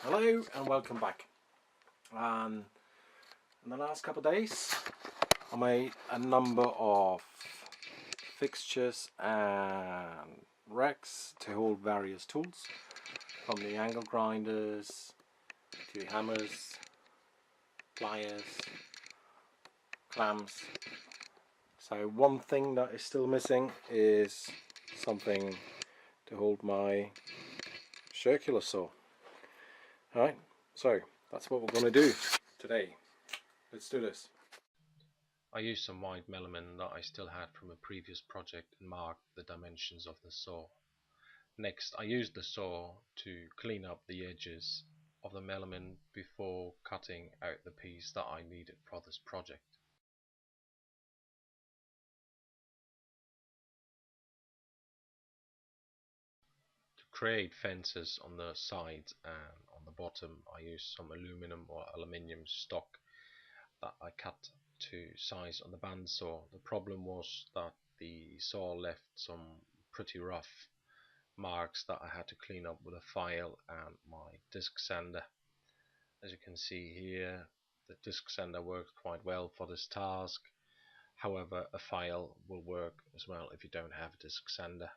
Hello and welcome back. And in the last couple of days I made a number of fixtures and racks to hold various tools, from the angle grinders to hammers, pliers, clamps. So one thing that is still missing is something to hold my circular saw. Alright, so that's what we're going to do today. Let's do this. I used some white melamine that I still had from a previous project and marked the dimensions of the saw. Next, I used the saw to clean up the edges of the melamine before cutting out the piece that I needed for this project. To create fences on the sides and on the bottom, I used some aluminum or aluminium stock that I cut to size on the bandsaw. The problem was that the saw left some pretty rough marks that I had to clean up with a file and my disc sander. As you can see here, the disc sander works quite well for this task. However, a file will work as well if you don't have a disc sander.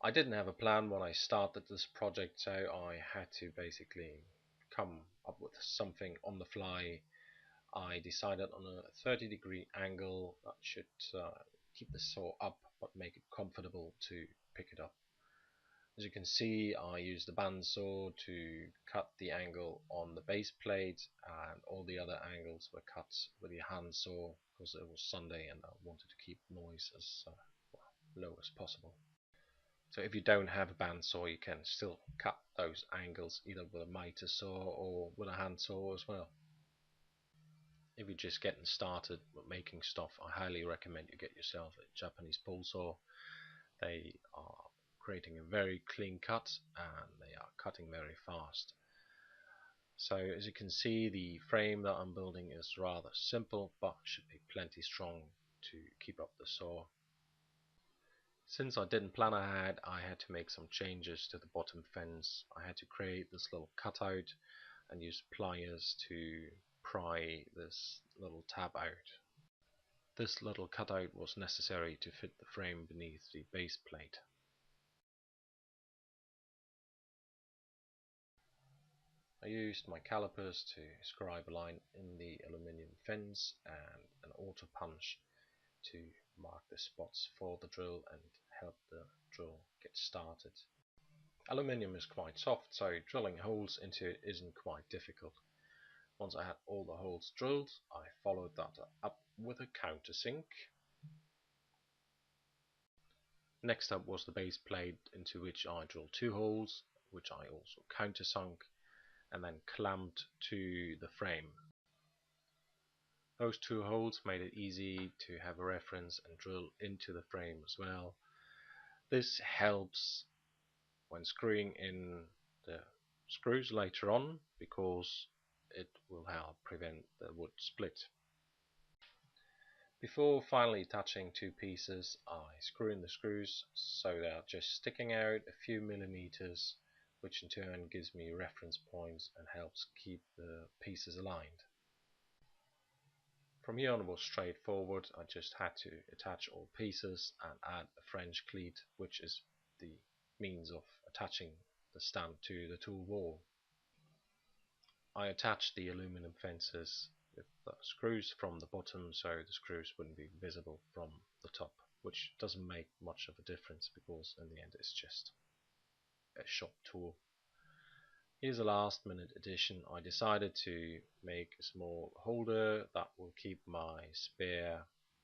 I didn't have a plan when I started this project, so I had to basically come up with something on the fly. I decided on a 30-degree angle that should keep the saw up but make it comfortable to pick it up. As you can see, I used the bandsaw to cut the angle on the base plate, and all the other angles were cut with the hand saw because it was Sunday and I wanted to keep noise as low as possible. So if you don't have a bandsaw, you can still cut those angles either with a miter saw or with a hand saw as well. If you're just getting started with making stuff, I highly recommend you get yourself a Japanese pole saw. They are creating a very clean cut and they are cutting very fast. So as you can see, the frame that I'm building is rather simple but should be plenty strong to keep up the saw. Since I didn't plan ahead, I had to make some changes to the bottom fence. I had to create this little cutout and use pliers to pry this little tab out. This little cutout was necessary to fit the frame beneath the base plate. I used my calipers to scribe a line in the aluminium fence and an auto punch to mark the spots for the drill and help the drill get started. Aluminium is quite soft, so drilling holes into it isn't quite difficult. Once I had all the holes drilled, I followed that up with a countersink. Next up was the base plate, into which I drilled 2 holes, which I also countersunk and then clamped to the frame. Those 2 holes made it easy to have a reference and drill into the frame as well. This helps when screwing in the screws later on because it will help prevent the wood split. Before finally attaching 2 pieces, I screw in the screws so they are just sticking out a few millimeters, which in turn gives me reference points and helps keep the pieces aligned. From here on it was straightforward. I just had to attach all pieces and add a French cleat, which is the means of attaching the stand to the tool wall. I attached the aluminum fences with the screws from the bottom so the screws wouldn't be visible from the top, which doesn't make much of a difference because in the end it's just a shop tool. Here's a last minute addition. I decided to make a small holder that will keep my spare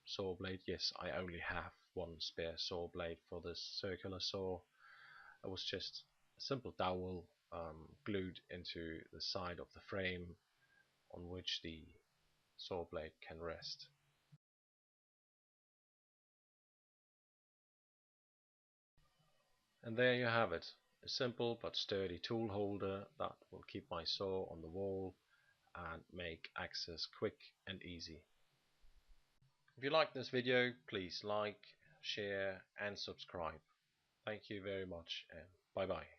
saw blade. Yes, I only have one spare saw blade for this circular saw. It was just a simple dowel glued into the side of the frame on which the saw blade can rest. And there you have it. A simple but sturdy tool holder that will keep my saw on the wall and make access quick and easy. If you like this video, please like, share and subscribe. Thank you very much and bye bye.